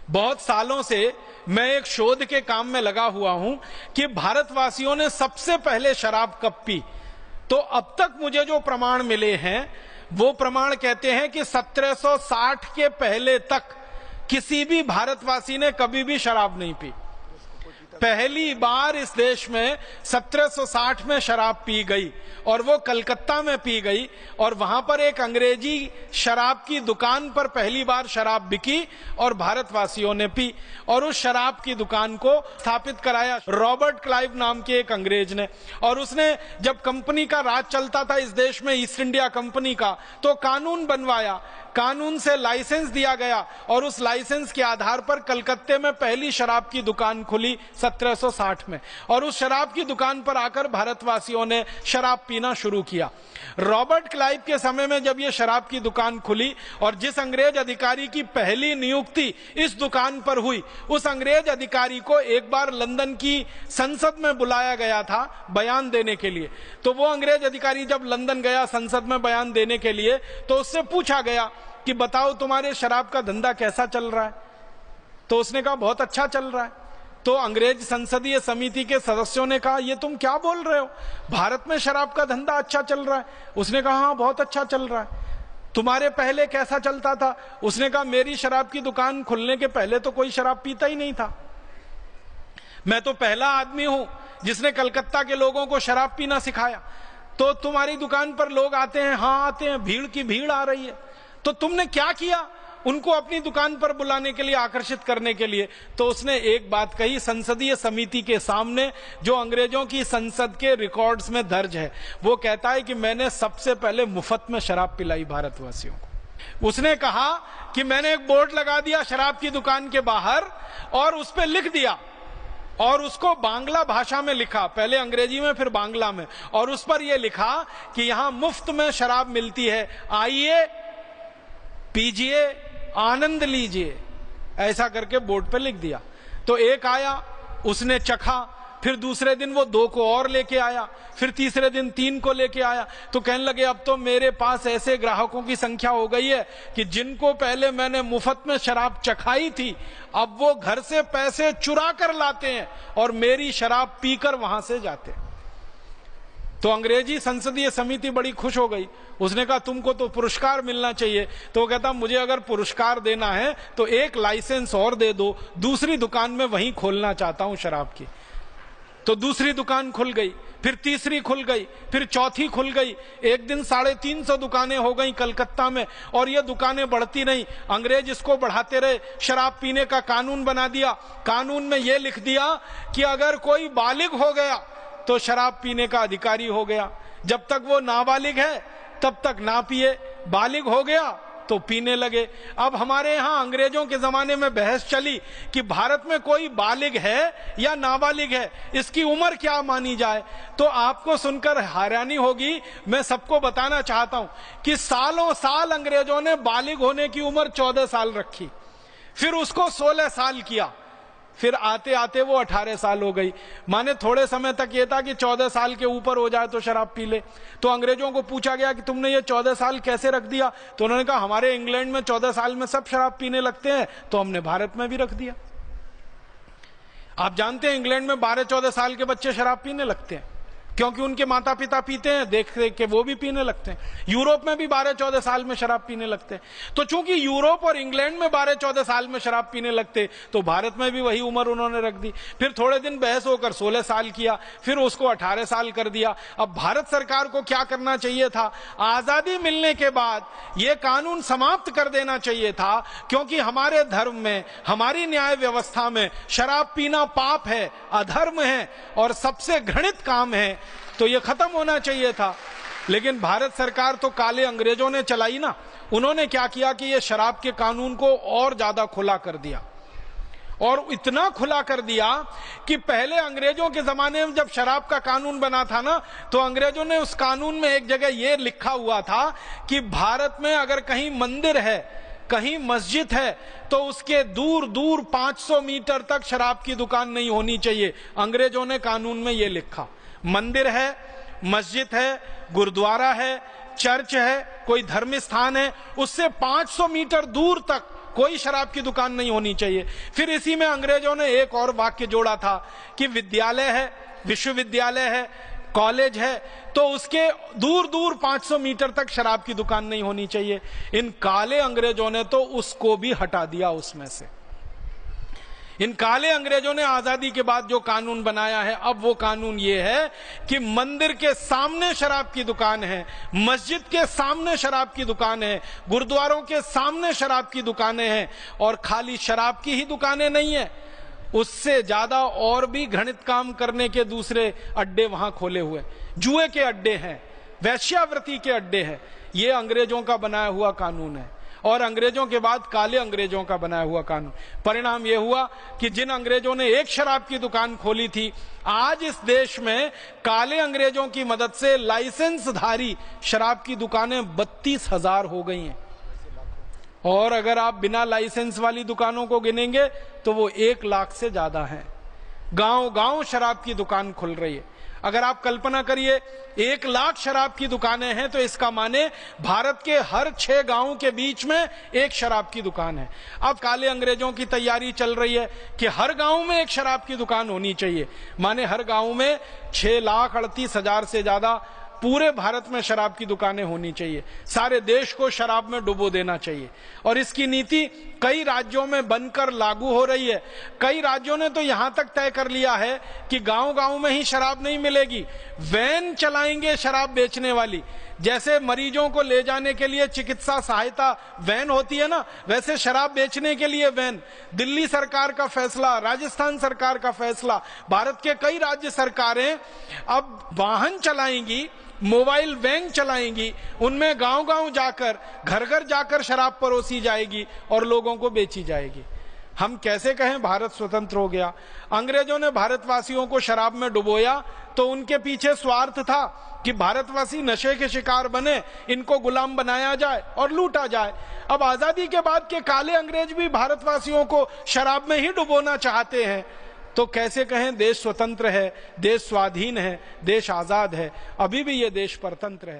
बहुत सालों से मैं एक शोध के काम में लगा हुआ हूं कि भारतवासियों ने सबसे पहले शराब कब पी। तो अब तक मुझे जो प्रमाण मिले हैं वो प्रमाण कहते हैं कि 1760 के पहले तक किसी भी भारतवासी ने कभी भी शराब नहीं पी। पहली बार इस देश में 1760 में शराब पी गई और वो कलकत्ता में पी गई और वहां पर एक अंग्रेजी शराब की दुकान पर पहली बार शराब बिकी और भारतवासियों ने पी और उस शराब की दुकान को स्थापित कराया रॉबर्ट क्लाइव नाम के एक अंग्रेज ने। और उसने जब कंपनी का राज चलता था इस देश में, ईस्ट इंडिया कंपनी का, तो कानून बनवाया, कानून से लाइसेंस दिया गया और उस लाइसेंस के आधार पर कलकत्ते में पहली शराब की दुकान खुली 1760 में और उस शराब की दुकान पर आकर भारतवासियों ने शराब पीना शुरू किया। रॉबर्ट क्लाइव के समय में जब ये शराब की दुकान खुली और जिस अंग्रेज अधिकारी की पहली नियुक्ति इस दुकान पर हुई, उस अंग्रेज अधिकारी को एक बार लंदन की संसद में बुलाया गया था बयान देने के लिए। तो वो अंग्रेज अधिकारी जब लंदन गया संसद में बयान देने के लिए तो उससे पूछा गया कि बताओ तुम्हारे शराब का धंधा कैसा चल रहा है। तो उसने कहा बहुत अच्छा चल रहा है। तो अंग्रेज संसदीय समिति के सदस्यों ने कहा ये तुम क्या बोल रहे हो, भारत में शराब का धंधा अच्छा चल रहा है। उसने कहा हाँ बहुत अच्छा चल रहा है। तुम्हारे पहले कैसा चलता था? उसने कहा मेरी शराब की दुकान खुलने के पहले तो कोई शराब पीता ही नहीं था। मैं तो पहला आदमी हूं जिसने कलकत्ता के लोगों को शराब पीना सिखाया। तो तुम्हारी दुकान पर लोग आते हैं, हाँ आते हैं, भीड़ की भीड़ आ रही है। तो तुमने क्या किया उनको अपनी दुकान पर बुलाने के लिए, आकर्षित करने के लिए? तो उसने एक बात कही संसदीय समिति के सामने, जो अंग्रेजों की संसद के रिकॉर्ड्स में दर्ज है। वो कहता है कि मैंने सबसे पहले मुफ्त में शराब पिलाई भारतवासियों को। उसने कहा कि मैंने एक बोर्ड लगा दिया शराब की दुकान के बाहर और उस पर लिख दिया और उसको बांग्ला भाषा में लिखा, पहले अंग्रेजी में फिर बांग्ला में, और उस पर यह लिखा कि यहां मुफ्त में शराब मिलती है, आइए पीजिए, आनंद लीजिए। ऐसा करके बोर्ड पे लिख दिया। तो एक आया, उसने चखा, फिर दूसरे दिन वो 2 को और लेके आया, फिर तीसरे दिन 3 को लेके आया। तो कहने लगे अब तो मेरे पास ऐसे ग्राहकों की संख्या हो गई है कि जिनको पहले मैंने मुफ्त में शराब चखाई थी अब वो घर से पैसे चुरा कर लाते हैं और मेरी शराब पीकर वहां से जाते हैं। तो अंग्रेजी संसदीय समिति बड़ी खुश हो गई। उसने कहा तुमको तो पुरस्कार मिलना चाहिए। तो वो कहता मुझे अगर पुरस्कार देना है तो एक लाइसेंस और दे दो, दूसरी दुकान में वहीं खोलना चाहता हूं शराब की। तो दूसरी दुकान खुल गई, फिर तीसरी खुल गई, फिर चौथी खुल गई। एक दिन 350 दुकानें हो गई कलकत्ता में और ये दुकानें बढ़ती नहीं। अंग्रेज इसको बढ़ाते रहे, शराब पीने का कानून बना दिया। कानून में यह लिख दिया कि अगर कोई बालिग हो गया तो शराब पीने का अधिकारी हो गया। जब तक वो नाबालिग है तब तक ना पिए, बालिग हो गया तो पीने लगे। अब हमारे यहां अंग्रेजों के जमाने में बहस चली कि भारत में कोई बालिग है या नाबालिग है, इसकी उम्र क्या मानी जाए। तो आपको सुनकर हैरानी होगी, मैं सबको बताना चाहता हूं कि सालों साल अंग्रेजों ने बालिग होने की उम्र 14 साल रखी, फिर उसको 16 साल किया, फिर आते आते वो 18 साल हो गई। माने थोड़े समय तक ये था कि 14 साल के ऊपर हो जाए तो शराब पी ले। तो अंग्रेजों को पूछा गया कि तुमने ये 14 साल कैसे रख दिया? तो उन्होंने कहा हमारे इंग्लैंड में 14 साल में सब शराब पीने लगते हैं तो हमने भारत में भी रख दिया। आप जानते हैं इंग्लैंड में 12-14 साल के बच्चे शराब पीने लगते हैं क्योंकि उनके माता पिता पीते हैं, देख देख के वो भी पीने लगते हैं। यूरोप में भी 12-14 साल में शराब पीने लगते हैं। तो चूंकि यूरोप और इंग्लैंड में 12-14 साल में शराब पीने लगते तो भारत में भी वही उम्र उन्होंने रख दी। फिर थोड़े दिन बहस होकर 16 साल किया, फिर उसको 18 साल कर दिया। अब भारत सरकार को क्या करना चाहिए था? आजादी मिलने के बाद यह कानून समाप्त कर देना चाहिए था, क्योंकि हमारे धर्म में, हमारी न्याय व्यवस्था में शराब पीना पाप है, अधर्म है और सबसे घृणित काम है। तो ये खत्म होना चाहिए था। लेकिन भारत सरकार तो काले अंग्रेजों ने चलाई ना। उन्होंने क्या किया कि ये शराब के कानून को और ज्यादा खुला कर दिया, और इतना खुला कर दिया कि पहले अंग्रेजों के जमाने में जब शराब का कानून बना था ना, तो अंग्रेजों ने उस कानून में एक जगह ये लिखा हुआ था कि भारत में अगर कहीं मंदिर है, कहीं मस्जिद है, तो उसके दूर दूर 500 मीटर तक शराब की दुकान नहीं होनी चाहिए। अंग्रेजों ने कानून में ये लिखा। मंदिर है, मस्जिद है, गुरुद्वारा है, चर्च है, कोई धर्म स्थान है, उससे 500 मीटर दूर तक कोई शराब की दुकान नहीं होनी चाहिए। फिर इसी में अंग्रेजों ने एक और वाक्य जोड़ा था कि विद्यालय है, विश्वविद्यालय है, कॉलेज है, तो उसके दूर दूर 500 मीटर तक शराब की दुकान नहीं होनी चाहिए। इन काले अंग्रेजों ने तो उसको भी हटा दिया उसमें से। इन काले अंग्रेजों ने आजादी के बाद जो कानून बनाया है, अब वो कानून ये है कि मंदिर के सामने शराब की दुकान है, मस्जिद के सामने शराब की दुकान है, गुरुद्वारों के सामने शराब की दुकानें हैं, और खाली शराब की ही दुकानें नहीं है, उससे ज्यादा और भी घृणित काम करने के दूसरे अड्डे वहां खोले हुए, जुए के अड्डे हैं, वैश्यावृत्ति के अड्डे हैं। ये अंग्रेजों का बनाया हुआ कानून है, और अंग्रेजों के बाद काले अंग्रेजों का बनाया हुआ कानून। परिणाम यह हुआ कि जिन अंग्रेजों ने एक शराब की दुकान खोली थी, आज इस देश में काले अंग्रेजों की मदद से लाइसेंसधारी शराब की दुकानें 32,000 हो गई हैं, और अगर आप बिना लाइसेंस वाली दुकानों को गिनेंगे तो वो 1 लाख से ज्यादा हैं। गांव गांव शराब की दुकान खुल रही है। अगर आप कल्पना करिए 1 लाख शराब की दुकानें हैं, तो इसका माने भारत के हर 6 गांवों के बीच में एक शराब की दुकान है। अब काले अंग्रेजों की तैयारी चल रही है कि हर गांव में एक शराब की दुकान होनी चाहिए, माने हर गांव में 6,38,000 से ज्यादा पूरे भारत में शराब की दुकानें होनी चाहिए, सारे देश को शराब में डुबो देना चाहिए। और इसकी नीति कई राज्यों में बनकर लागू हो रही है। कई राज्यों ने तो यहां तक तय कर लिया है कि गांव गांव में ही शराब नहीं मिलेगी, वैन चलाएंगे शराब बेचने वाली। जैसे मरीजों को ले जाने के लिए चिकित्सा सहायता वैन होती है ना, वैसे शराब बेचने के लिए वैन। दिल्ली सरकार का फैसला, राजस्थान सरकार का फैसला, भारत के कई राज्य सरकारें अब वाहन चलाएंगी, मोबाइल वैन चलाएंगी, उनमें गांव गांव जाकर, घर घर जाकर शराब परोसी जाएगी और लोगों को बेची जाएगी। हम कैसे कहें भारत स्वतंत्र हो गया? अंग्रेजों ने भारतवासियों को शराब में डुबोया तो उनके पीछे स्वार्थ था कि भारतवासी नशे के शिकार बने, इनको गुलाम बनाया जाए और लूटा जाए। अब आजादी के बाद के काले अंग्रेज भी भारतवासियों को शराब में ही डुबोना चाहते हैं, तो कैसे कहें देश स्वतंत्र है, देश स्वाधीन है, देश आजाद है? अभी भी ये देश परतंत्र है।